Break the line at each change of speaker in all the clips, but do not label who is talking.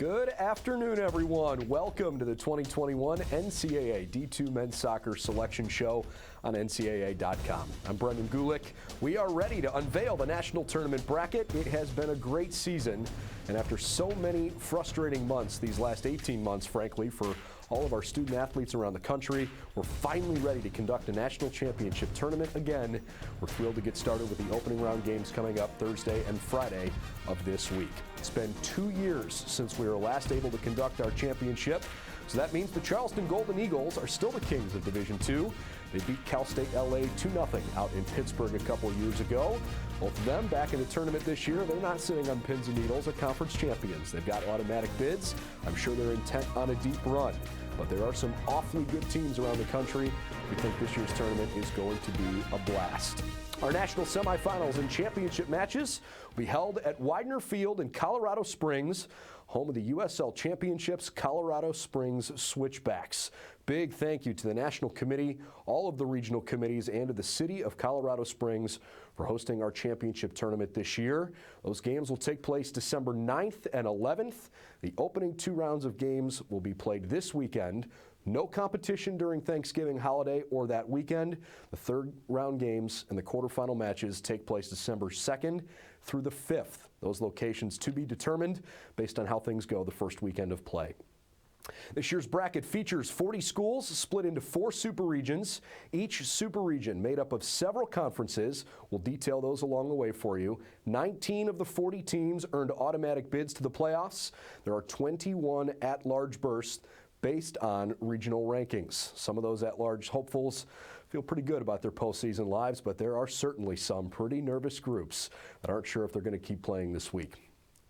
Good afternoon, everyone. Welcome to the 2021 NCAA D2 Men's Soccer Selection Show on NCAA.com. I'm Brendan Gulick. We are ready to unveil the national tournament bracket. It has been a great season, and after so many frustrating months, these last 18 months, frankly, for all of our student athletes around the country, we're finally ready to conduct a national championship tournament again. We're thrilled to get started with the opening round games coming up Thursday and Friday of this week. It's been 2 years since we were last able to conduct our championship, so that means the Charleston Golden Eagles are still the kings of Division II. They beat Cal State LA 2-0 out in Pittsburgh a couple of years ago. Both of them back in the tournament this year. They're not sitting on pins and needles, they're conference champions. They've got automatic bids. I'm sure they're intent on a deep run. But there are some awfully good teams around the country. We think this year's tournament is going to be a blast. Our national semifinals and championship matches will be held at Widener Field in Colorado Springs, home of the USL Championships Colorado Springs Switchbacks. Big thank you to the National Committee, all of the regional committees, and to the City of Colorado Springs for hosting our championship tournament this year. Those games will take place December 9th and 11th. The opening 2 rounds of games will be played this weekend. No competition during Thanksgiving holiday or that weekend. The 3rd round games and the quarterfinal matches take place December 2nd through the 5th. Those locations to be determined based on how things go the first weekend of play. This year's bracket features 40 schools split into 4 super regions. Each super region made up of several conferences. We'll detail those along the way for you. 19 of the 40 teams earned automatic bids to the playoffs. There are 21 at-large berths based on regional rankings. Some of those at-large hopefuls feel pretty good about their postseason lives, but there are certainly some pretty nervous groups that aren't sure if they're going to keep playing this week.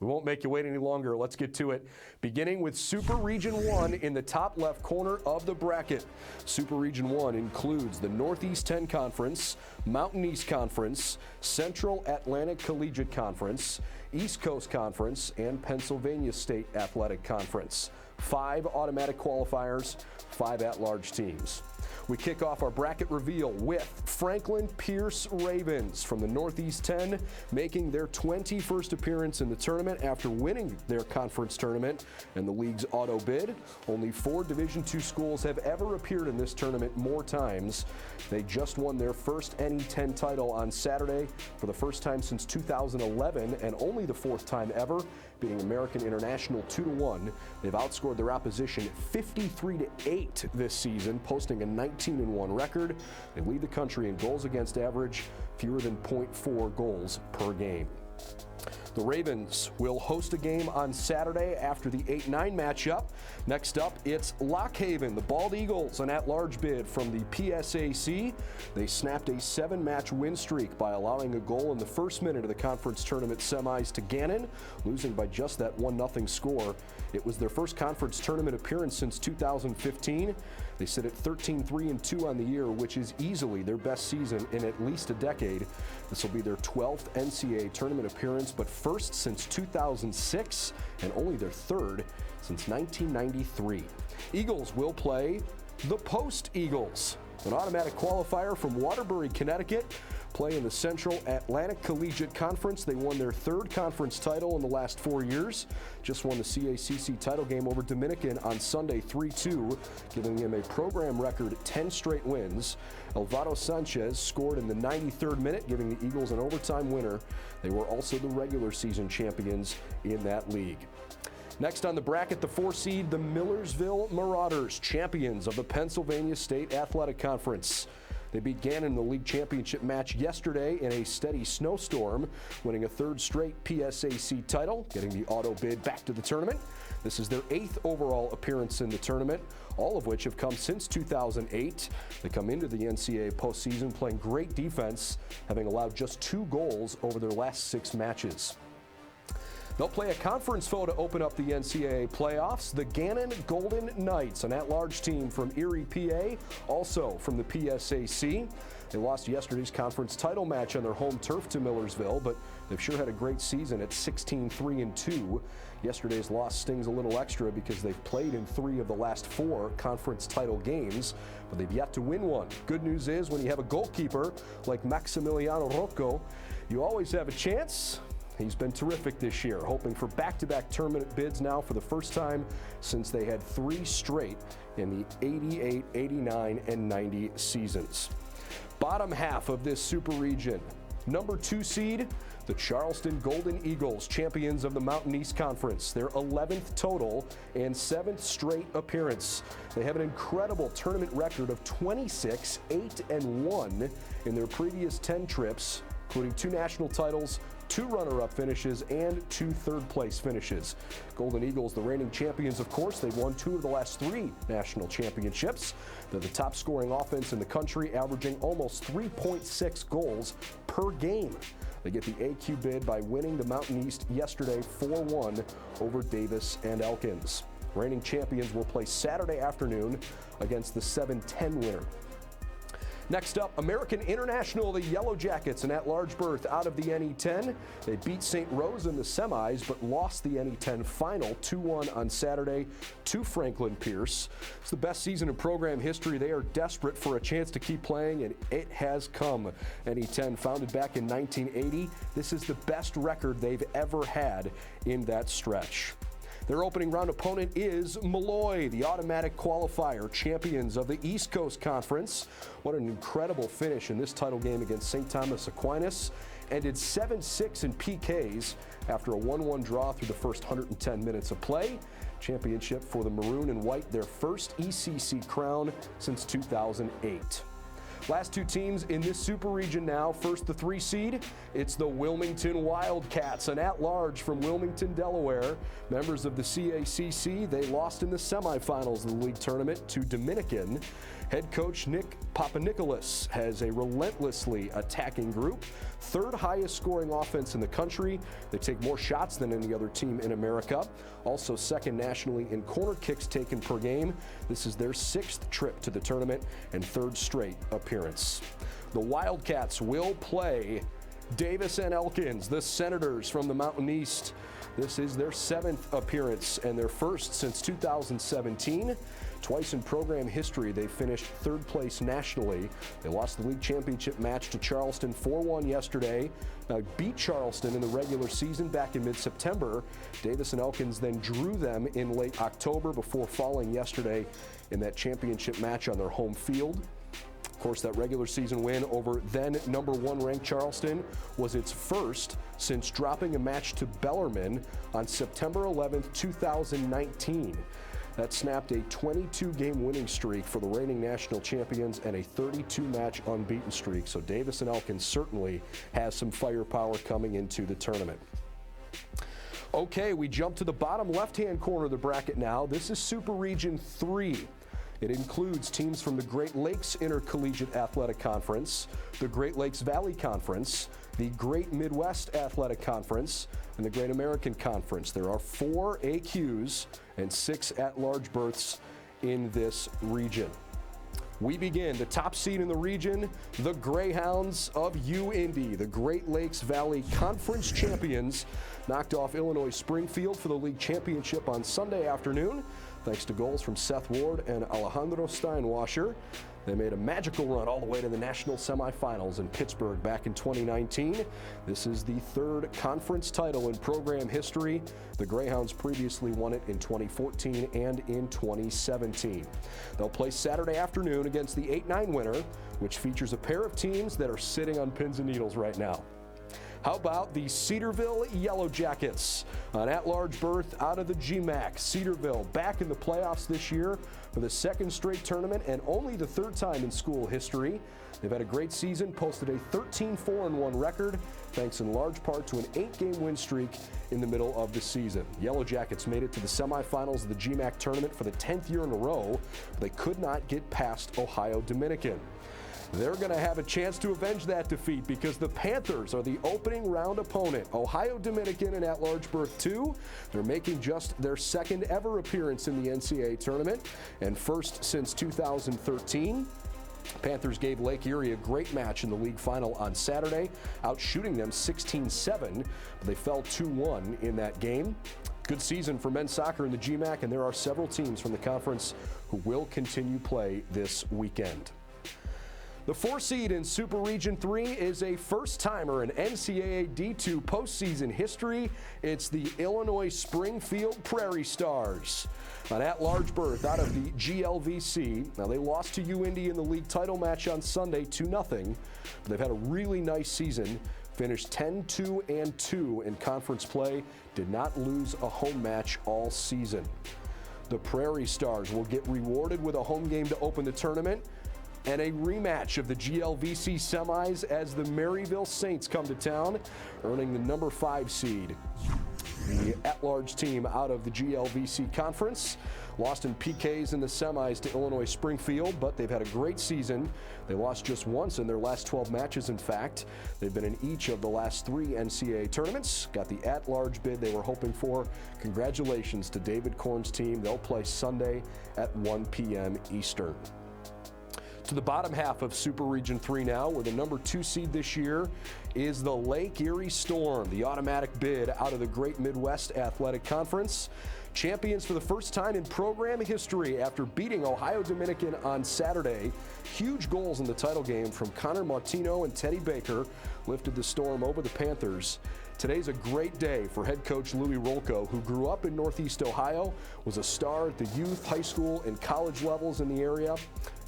We won't make you wait any longer. Let's get to it. Beginning with Super Region 1 in the top left corner of the bracket. Super Region 1 includes the Northeast 10 Conference, Mountain East Conference, Central Atlantic Collegiate Conference, East Coast Conference, and Pennsylvania State Athletic Conference. 5 automatic qualifiers, 5 at-large teams. We kick off our bracket reveal with Franklin Pierce Ravens from the Northeast 10 making their 21st appearance in the tournament after winning their conference tournament and the league's auto bid. Only 4 Division II schools have ever appeared in this tournament more times. They just won their first NE10 title on Saturday for the first time since 2011 and only the 4th time ever, beating American International 2-1. They've outscored their opposition 53-8 this season, posting a 19-1 record. They lead the country in goals against average, fewer than 0.4 goals per game. The Ravens will host a game on Saturday after the 8-9 matchup. Next up, it's Lock Haven, the Bald Eagles, an at-large bid from the PSAC. They snapped a 7-match win streak by allowing a goal in the first minute of the conference tournament semis to Gannon, losing by just that 1-0 score. It was their first conference tournament appearance since 2015. They sit at 13-3-2 on the year, which is easily their best season in at least a decade. This will be their 12th NCAA tournament appearance, but first since 2006 and only their 3rd since 1993. Eagles will play the Post Eagles, an automatic qualifier from Waterbury, Connecticut. Play in the Central Atlantic Collegiate Conference. They won their 3rd conference title in the last 4 years. Just won the CACC title game over Dominican on Sunday 3-2, giving them a program record 10 straight wins. Alvaro Sanchez scored in the 93rd minute, giving the Eagles an overtime winner. They were also the regular season champions in that league. Next on the bracket, the 4 seed, the Millersville Marauders, champions of the Pennsylvania State Athletic Conference. They beat Gannon in the league championship match yesterday in a steady snowstorm, winning a 3rd straight PSAC title, getting the auto bid back to the tournament. This is their 8th overall appearance in the tournament, all of which have come since 2008. They come into the NCAA postseason playing great defense, having allowed just 2 goals over their last 6 matches. They'll play a conference foe to open up the NCAA playoffs. The Gannon Golden Knights, an at-large team from Erie, PA, also from the PSAC. They lost yesterday's conference title match on their home turf to Millersville, but they've sure had a great season at 16-3-2. Yesterday's loss stings a little extra because they've played in 3 of the last 4 conference title games, but they've yet to win one. Good news is when you have a goalkeeper like Maximiliano Rocco, you always have a chance. He's been terrific this year, hoping for back-to-back tournament bids now for the first time since they had 3 straight in the 88, 89, and 90 seasons. Bottom half of this super region. Number 2 seed, the Charleston Golden Eagles, champions of the Mountain East Conference. Their 11th total and 7th straight appearance. They have an incredible tournament record of 26, 8, and 1 in their previous 10 trips, including 2 national titles, 2 runner-up finishes, and 2 third-place finishes. Golden Eagles, the reigning champions, of course. They've won 2 of the last 3 national championships. They're the top-scoring offense in the country, averaging almost 3.6 goals per game. They get the AQ bid by winning the Mountain East yesterday 4-1 over Davis and Elkins. Reigning champions will play Saturday afternoon against the 7-10 winner. Next up, American International, the Yellow Jackets, an at-large berth out of the NE10. They beat St. Rose in the semis, but lost the NE10 final 2-1 on Saturday to Franklin Pierce. It's the best season in program history. They are desperate for a chance to keep playing, and it has come. NE10, founded back in 1980, this is the best record they've ever had in that stretch. Their opening round opponent is Malloy, the automatic qualifier, champions of the East Coast Conference. What an incredible finish in this title game against St. Thomas Aquinas. Ended 7-6 in PKs after a 1-1 draw through the first 110 minutes of play. Championship for the Maroon and White, their first ECC crown since 2008. Last 2 teams in this super region now. First, the 3 seed. It's the Wilmington Wildcats, an at-large from Wilmington, Delaware. Members of the CACC, they lost in the semifinals of the league tournament to Dominican. Head coach Nick Papanikolaou has a relentlessly attacking group. 3rd highest scoring offense in the country. They take more shots than any other team in America. Also 2nd nationally in corner kicks taken per game. This is their 6th trip to the tournament and 3rd straight appearance. The Wildcats will play Davis and Elkins, the Senators from the Mountain East. This is their 7th appearance and their 1st since 2017. Twice in program history, they finished 3rd place nationally. They lost the league championship match to Charleston 4-1 yesterday. Beat Charleston in the regular season back in mid-September. Davis and Elkins then drew them in late October before falling yesterday in that championship match on their home field. Of course, that regular season win over then number 1 ranked Charleston was its first since dropping a match to Bellarmine on September 11th, 2019. That snapped a 22-game winning streak for the reigning national champions and a 32-match unbeaten streak. So Davis and Elkins certainly has some firepower coming into the tournament. Okay, we jump to the bottom left-hand corner of the bracket now. This is Super Region 3. It includes teams from the Great Lakes Intercollegiate Athletic Conference, the Great Lakes Valley Conference, the Great Midwest Athletic Conference, and the Great American Conference. There are 4 AQs and 6 at-large berths in this region. We begin the top seed in the region, the Greyhounds of UIndy, the Great Lakes Valley Conference champions, knocked off Illinois Springfield for the league championship on Sunday afternoon, thanks to goals from Seth Ward and Alejandro Steinwasser. They made a magical run all the way to the national semifinals in Pittsburgh back in 2019. This is the 3rd conference title in program history. The Greyhounds previously won it in 2014 and in 2017. They'll play Saturday afternoon against the 8-9 winner, which features a pair of teams that are sitting on pins and needles right now. How about the Cedarville Yellow Jackets? An at-large berth out of the GMAC. Cedarville back in the playoffs this year for the 2nd straight tournament and only the 3rd time in school history. They've had a great season, posted a 13-4-1 record, thanks in large part to an 8-game win streak in the middle of the season. Yellow Jackets made it to the semifinals of the GMAC tournament for the 10th year in a row, but they could not get past Ohio Dominican. They're going to have a chance to avenge that defeat because the Panthers are the opening round opponent. Ohio Dominican in at-large berth 2. They're making just their 2nd ever appearance in the NCAA tournament and 1st since 2013. Panthers gave Lake Erie a great match in the league final on Saturday, outshooting them 16-7, but they fell 2-1 in that game. Good season for men's soccer in the GMAC, and there are several teams from the conference who will continue play this weekend. The 4 seed in Super Region 3 is a first-timer in NCAA D2 postseason history. It's the Illinois Springfield Prairie Stars. An at-large berth out of the GLVC. Now, they lost to UIndy in the league title match on Sunday 2-0. They've had a really nice season. Finished 10-2-2 in conference play. Did not lose a home match all season. The Prairie Stars will get rewarded with a home game to open the tournament and a rematch of the GLVC semis as the Maryville Saints come to town, earning the number 5 seed. The at-large team out of the GLVC conference lost in PKs in the semis to Illinois Springfield, but they've had a great season. They lost just once in their last 12 matches, in fact. They've been in each of the last 3 NCAA tournaments, got the at-large bid they were hoping for. Congratulations to David Korn's team. They'll play Sunday at 1 p.m. Eastern. To the bottom half of Super Region 3 now, where the number 2 seed this year is the Lake Erie Storm, the automatic bid out of the Great Midwest Athletic Conference. Champions for the first time in program history after beating Ohio Dominican on Saturday. Huge goals in the title game from Connor Martino and Teddy Baker lifted the Storm over the Panthers. Today's a great day for head coach Louis Rolko, who grew up in Northeast Ohio, was a star at the youth, high school, and college levels in the area.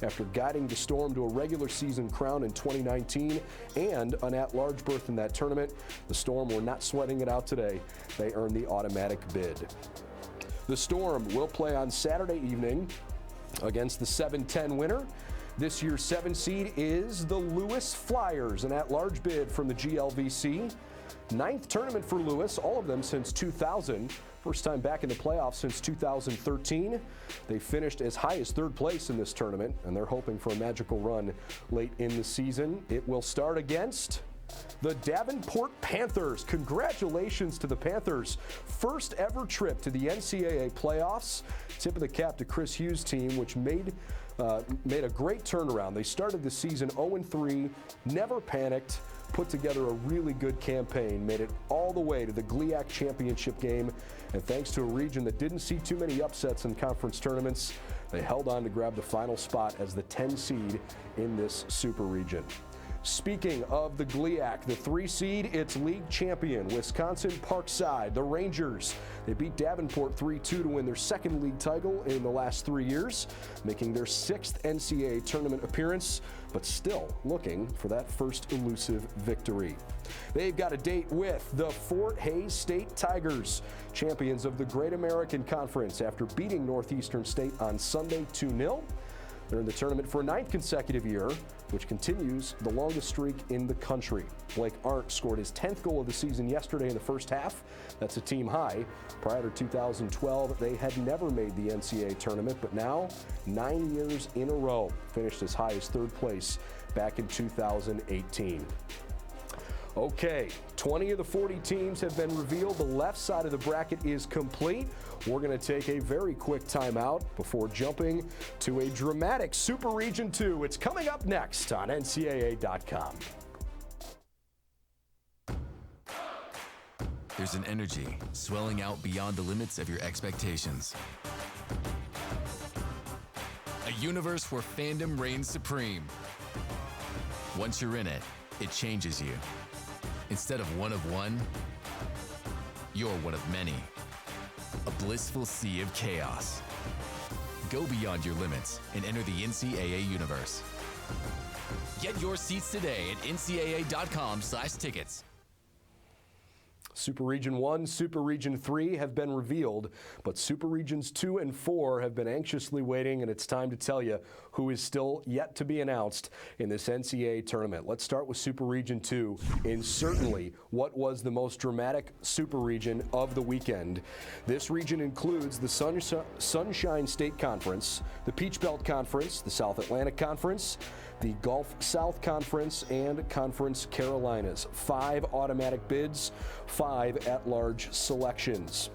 After guiding the Storm to a regular season crown in 2019 and an at-large berth in that tournament, the Storm were not sweating it out today. They earned the automatic bid. The Storm will play on Saturday evening against the 7-10 winner. This year's 7 seed is the Lewis Flyers, an at-large bid from the GLVC. 9th tournament for Lewis, all of them since 2000. First time back in the playoffs since 2013. They finished as high as 3rd place in this tournament, and they're hoping for a magical run late in the season. It will start against the Davenport Panthers. Congratulations to the Panthers. First ever trip to the NCAA playoffs. Tip of the cap to Chris Hughes' team, which made a great turnaround. They started the season 0-3, never panicked, put together a really good campaign, made it all the way to the GLIAC championship game, and thanks to a region that didn't see too many upsets in conference tournaments, they held on to grab the final spot as the 10 seed in this super region. Speaking of the GLIAC, the 3 seed, it's league champion, Wisconsin Parkside, the Rangers. They beat Davenport 3-2 to win their 2nd league title in the last 3 years, making their 6th NCAA tournament appearance, but still looking for that first elusive victory. They've got a date with the Fort Hays State Tigers, champions of the Great American Conference after beating Northeastern State on Sunday 2-0. They're in the tournament for a 9th consecutive year, which continues the longest streak in the country. Blake Arndt scored his 10th goal of the season yesterday in the first half. That's a team high. Prior to 2012, they had never made the NCAA tournament, but now 9 years in a row, finished as high as 3rd place back in 2018. Okay, 20 of the 40 teams have been revealed. The left side of the bracket is complete. We're going to take a very quick timeout before jumping to a dramatic Super Region 2. It's coming up next on NCAA.com.
There's an energy swelling out beyond the limits of your expectations. A universe where fandom reigns supreme. Once you're in it, it changes you. Instead of one of one, you're one of many. A blissful sea of chaos. Go beyond your limits and enter the NCAA universe. Get your seats today at ncaa.com/tickets.
Super Region 1, Super Region 3 have been revealed, but Super Regions 2 and 4 have been anxiously waiting, and it's time to tell you who is still yet to be announced in this NCAA tournament. Let's start with Super Region 2 in certainly what was the most dramatic Super Region of the weekend. This region includes the Sunshine State Conference, the Peach Belt Conference, the South Atlantic Conference, the Gulf South Conference, and Conference Carolinas. 5 automatic bids, 5 at-large selections.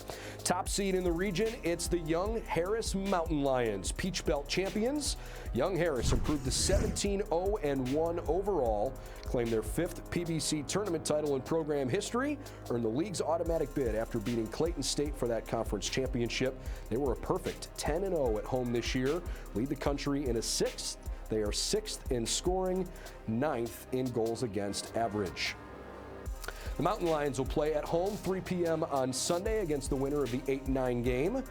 Top seed in the region, it's the Young Harris Mountain Lions, Peach Belt champions. Young Harris improved to 17-0-1 overall, claimed their 5th PBC tournament title in program history, earned the league's automatic bid after beating Clayton State for that conference championship. They were a perfect 10-0 at home this year, lead the country in a 6th They are 6th in scoring, 9th in goals against average. The Mountain Lions will play at home 3 p.m. on Sunday against the winner of the 8-9 game.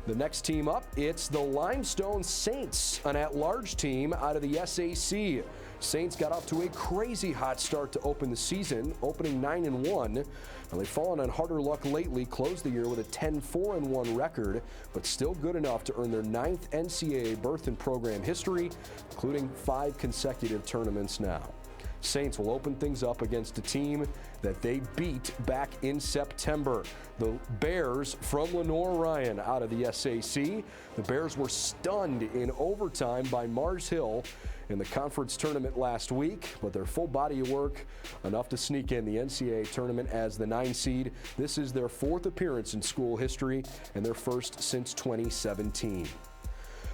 The next team up, it's the Limestone Saints, an at-large team out of the SAC. Saints got off to a crazy hot start to open the season, opening 9-1. And they've fallen on harder luck lately, closed the year with a 10-4-1 record, but still good enough to earn their 9th NCAA berth in program history, including 5 consecutive tournaments now. Saints will open things up against a team that they beat back in September. The Bears from Lenore-Ryan out of the SAC. The Bears were stunned in overtime by Mars Hill in the conference tournament last week, but their full body of work enough to sneak in the NCAA tournament as the 9 seed. This is their 4th appearance in school history and their 1st since 2017.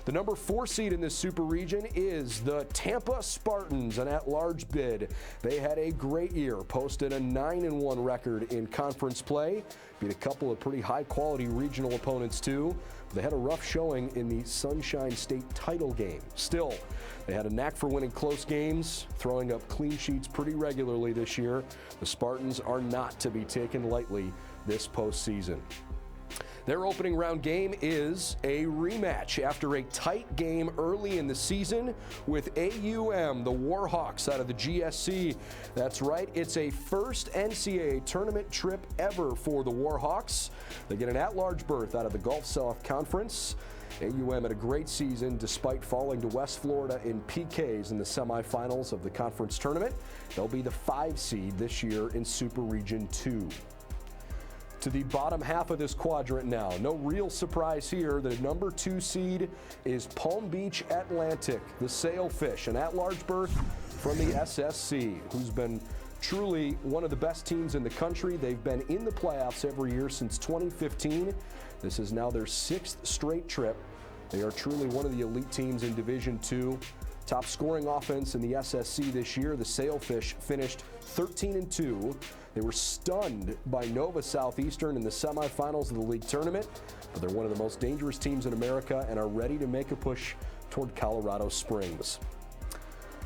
The number 4 seed in this super region is the Tampa Spartans, an at-large bid. They had a great year, posted a 9-1 record in conference play, beat a couple of pretty high-quality regional opponents too. They had a rough showing in the Sunshine State title game. Still, they had a knack for winning close games, throwing up clean sheets pretty regularly this year. The Spartans are not to be taken lightly this postseason. Their opening round game is a rematch after a tight game early in the season with AUM, the Warhawks out of the GSC. That's right, it's a first NCAA tournament trip ever for the Warhawks. They get an at-large berth out of the Gulf South Conference. AUM had a great season despite falling to West Florida in PKs in the semifinals of the conference tournament. They'll be the 5 seed this year in Super Region 2. To the bottom half of this quadrant now. No real surprise here. The number 2 seed is Palm Beach Atlantic, the Sailfish, an at-large berth from the SSC, who's been truly one of the best teams in the country. They've been in the playoffs every year since 2015. This is now their 6th straight trip. They are truly one of the elite teams in Division II. Top scoring offense in the SSC this year. The Sailfish finished 13-2. They were stunned by Nova Southeastern in the semifinals of the league tournament, but they're one of the most dangerous teams in America and are ready to make a push toward Colorado Springs.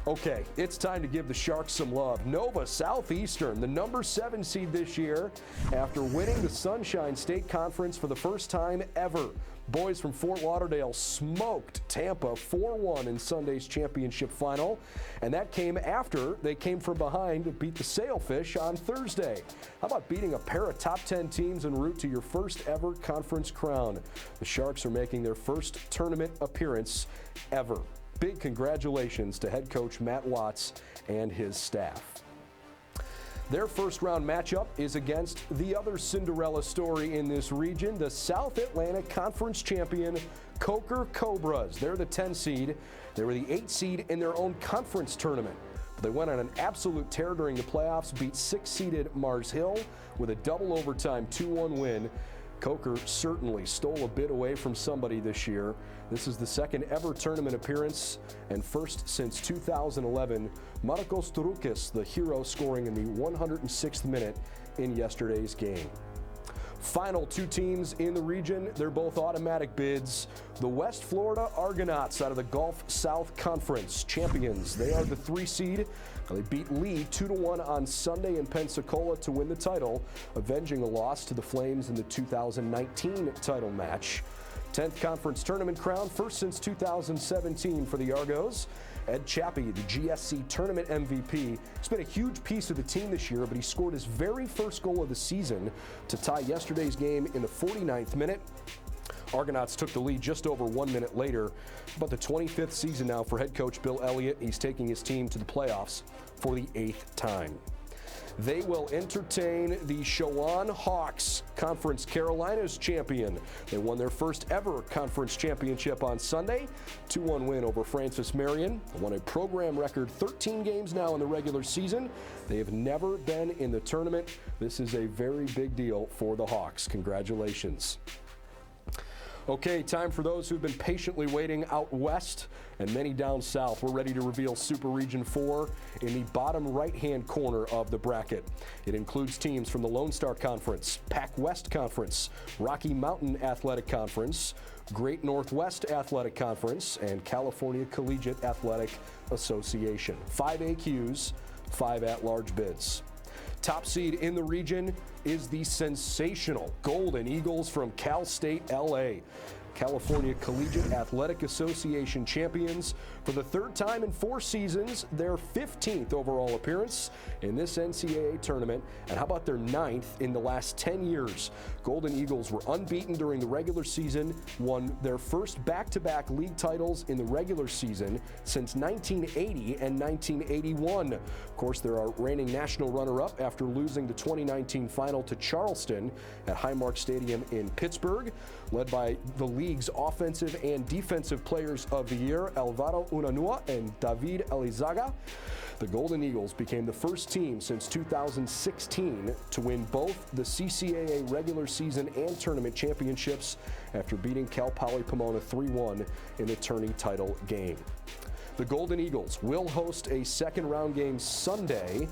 Okay, it's time to give the Sharks some love. Nova Southeastern, the number 7 seed this year, after winning the Sunshine State Conference for the first time ever. Boys from Fort Lauderdale smoked Tampa 4-1 in Sunday's championship final, and that came after they came from behind to beat the Sailfish on Thursday. How about beating a pair of top 10 teams en route to your first ever conference crown? The Sharks are making their first tournament appearance ever. Big congratulations to head coach Matt Watts and his staff. Their first round matchup is against the other Cinderella story in this region, the South Atlantic Conference champion Coker Cobras. They're the 10 seed. They were the 8 seed in their own conference tournament. They went on an absolute tear during the playoffs, beat 6-seeded Mars Hill with a double overtime 2-1 win. Coker certainly stole a bit away from somebody this year. This is the 2nd ever tournament appearance and first since 2011. Marcos Turukis, the hero, scoring in the 106th minute in yesterday's game. Final 2 teams in the region, they're both automatic bids. The West Florida Argonauts out of the Gulf South Conference champions. They are the 3 seed. They beat Lee 2-1 on Sunday in Pensacola to win the title, avenging a loss to the Flames in the 2019 title match. 10th conference tournament crown, first since 2017 for the Argos. Ed Chappie, the GSC tournament MVP, has been a huge piece of the team this year, but he scored his very first goal of the season to tie yesterday's game in the 49th minute. Argonauts took the lead just over 1 minute later, but the 25th season now for head coach Bill Elliott. He's taking his team to the playoffs for the 8th time. They will entertain the Chowan Hawks, Conference Carolinas champion. They won their first ever conference championship on Sunday. 2-1 win over Francis Marion. They won a program record 13 games now in the regular season. They have never been in the tournament. This is a very big deal for the Hawks. Congratulations. Okay, time for those who've been patiently waiting out west and many down south. We're ready to reveal Super Region 4 in the bottom right-hand corner of the bracket. It includes teams from the Lone Star Conference, Pac West Conference, Rocky Mountain Athletic Conference, Great Northwest Athletic Conference, and California Collegiate Athletic Association. 5 AQs, 5 at-large bids. Top seed in the region is the sensational Golden Eagles from Cal State LA. California Collegiate Athletic Association champions for the third time in 4 seasons, their 15th overall appearance in this NCAA tournament, and how about their 9th in the last 10 years? Golden Eagles were unbeaten during the regular season, won their first back-to-back league titles in the regular season since 1980 and 1981. Of course, they're our reigning national runner-up after losing the 2019 final to Charleston at Highmark Stadium in Pittsburgh, led by the league's offensive and defensive players of the year, Alvaro Unanua and David Elizaga. The Golden Eagles became the first team since 2016 to win both the CCAA regular season and tournament championships after beating Cal Poly Pomona 3-1 in the tourney title game. The Golden Eagles will host a second round game Sunday.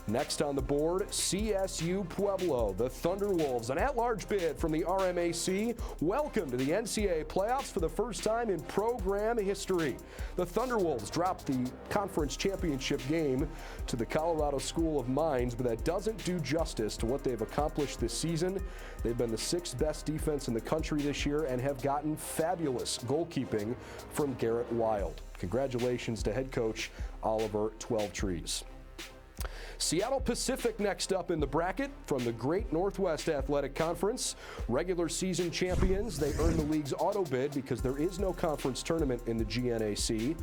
Next on the board, CSU Pueblo, the Thunderwolves, an at-large bid from the RMAC. Welcome to the NCAA playoffs for the first time in program history. The Thunderwolves dropped the conference championship game to the Colorado School of Mines, but that doesn't do justice to what they've accomplished this season. They've been the 6th best defense in the country this year and have gotten fabulous goalkeeping from Garrett Wild. Congratulations to head coach Oliver 12 Trees. Seattle Pacific next up in the bracket from the Great Northwest Athletic Conference. Regular season champions, they earn the league's auto bid because there is no conference tournament in the GNAC.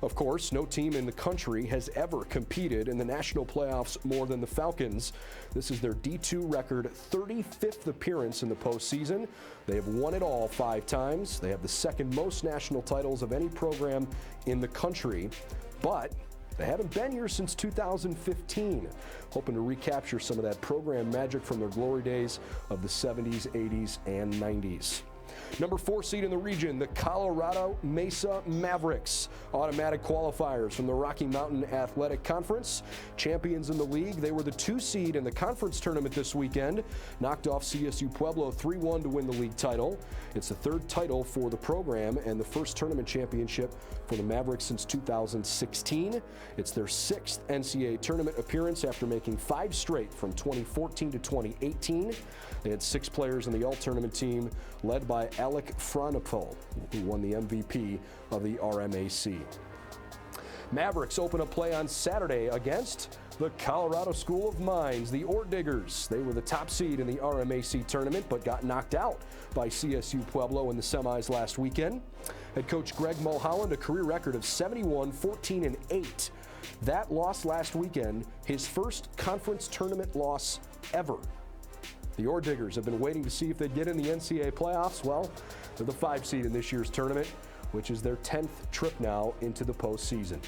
Of course, no team in the country has ever competed in the national playoffs more than the Falcons. This is their D2 record, 35th appearance in the postseason. They have won it all 5 times. They have the second most national titles of any program in the country, but they haven't been here since 2015, hoping to recapture some of that program magic from their glory days of the 70s, 80s, and 90s. Number 4 seed in the region, the Colorado Mesa Mavericks. Automatic qualifiers from the Rocky Mountain Athletic Conference. Champions in the league, they were the 2 seed in the conference tournament this weekend. Knocked off CSU Pueblo 3-1 to win the league title. It's the 3rd title for the program and the first tournament championship for the Mavericks since 2016. It's their 6th NCAA tournament appearance after making 5 straight from 2014 to 2018. They had 6 players in the all-tournament team, led by Alec Franopel, who won the MVP of the RMAC. Mavericks open up play on Saturday against the Colorado School of Mines, the Ore Diggers. They were the top seed in the RMAC tournament, but got knocked out by CSU Pueblo in the semis last weekend. Head coach Greg Mulholland, a career record of 71, 14, and 8. That loss last weekend, his first conference tournament loss ever. The Ore Diggers have been waiting to see if they'd get in the NCAA playoffs. Well, they're the 5 seed in this year's tournament, which is their 10th trip now into the postseason.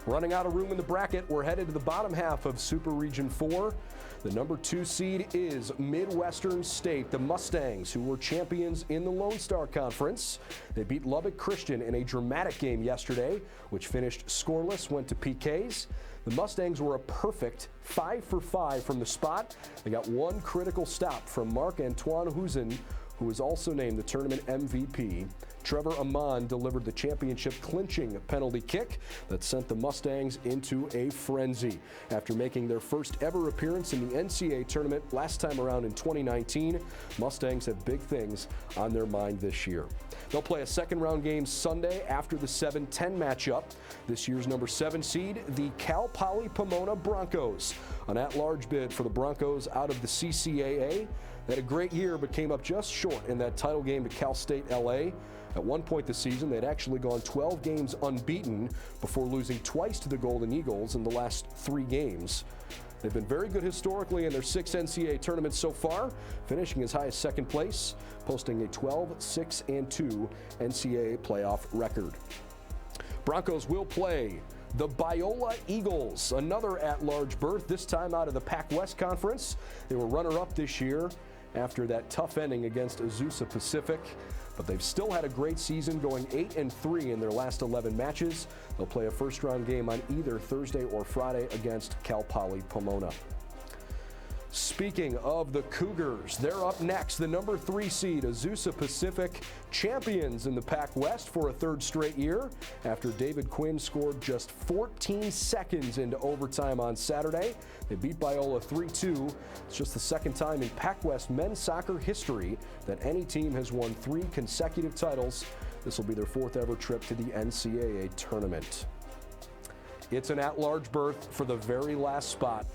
Running out of room in the bracket, we're headed to the bottom half of Super Region 4. The number 2 seed is Midwestern State, the Mustangs, who were champions in the Lone Star Conference. They beat Lubbock Christian in a dramatic game yesterday, which finished scoreless, went to PKs. The Mustangs were a perfect 5 for 5 from the spot. They got 1 critical stop from Marc-Antoine Huzen, who was also named the tournament MVP. Trevor Amon delivered the championship-clinching penalty kick that sent the Mustangs into a frenzy. After making their first ever appearance in the NCAA tournament last time around in 2019, Mustangs have big things on their mind this year. They'll play a second-round game Sunday after the 7-10 matchup. This year's number 7 seed, the Cal Poly Pomona Broncos. An at-large bid for the Broncos out of the CCAA. They had a great year, but came up just short in that title game to Cal State LA. At one point this season, they'd actually gone 12 games unbeaten before losing twice to the Golden Eagles in the last 3 games. They've been very good historically in their 6 NCAA tournaments so far, finishing as high as 2nd place, posting a 12-6-2 NCAA playoff record. Broncos will play the Biola Eagles, another at-large berth, this time out of the Pac West Conference. They were runner-up this year after that tough ending against Azusa Pacific. But they've still had a great season, going 8-3 in their last 11 matches. They'll play a first-round game on either Thursday or Friday against Cal Poly Pomona. Speaking of the Cougars, they're up next. The number 3 seed, Azusa Pacific, champions in the Pac West for a third straight year after David Quinn scored just 14 seconds into overtime on Saturday. They beat Biola 3-2. It's just the second time in Pac West men's soccer history that any team has won 3 consecutive titles. This will be their 4th ever trip to the NCAA tournament. It's an at-large berth for the very last spot.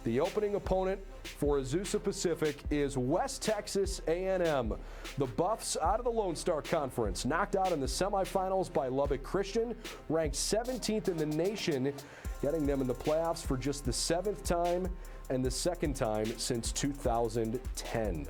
The opening opponent for Azusa Pacific is West Texas A&M. The Buffs, out of the Lone Star Conference, knocked out in the semifinals by Lubbock Christian, ranked 17th in the nation, getting them in the playoffs for just the 7th time and the 2nd time since 2010.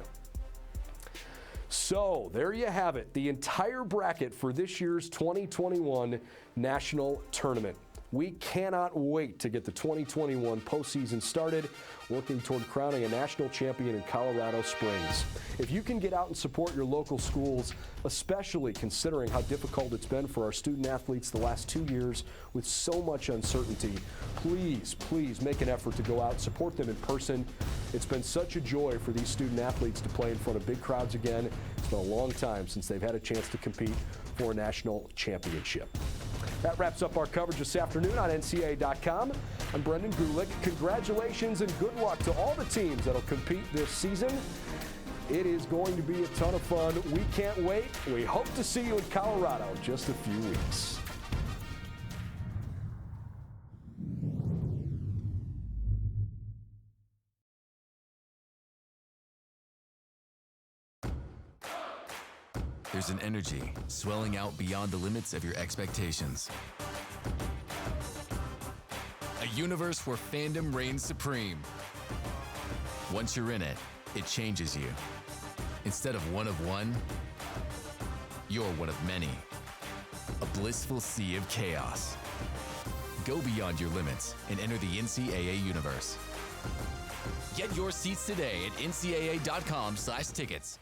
So there you have it, the entire bracket for this year's 2021 National Tournament. We cannot wait to get the 2021 postseason started, working toward crowning a national champion in Colorado Springs. If you can get out and support your local schools, especially considering how difficult it's been for our student athletes the last 2 years with so much uncertainty, please make an effort to go out and support them in person. It's been such a joy for these student athletes to play in front of big crowds again. It's been a long time since they've had a chance to compete for a national championship. That wraps up our coverage this afternoon on NCAA.com. I'm Brendan Gulick. Congratulations and good luck to all the teams that'll compete this season. It is going to be a ton of fun. We can't wait. We hope to see you in Colorado in just a few weeks.
There's an energy swelling out beyond the limits of your expectations. A universe where fandom reigns supreme. Once you're in it, it changes you. Instead of one of one, you're one of many. A blissful sea of chaos. Go beyond your limits and enter the NCAA universe. Get your seats today at ncaa.com/tickets.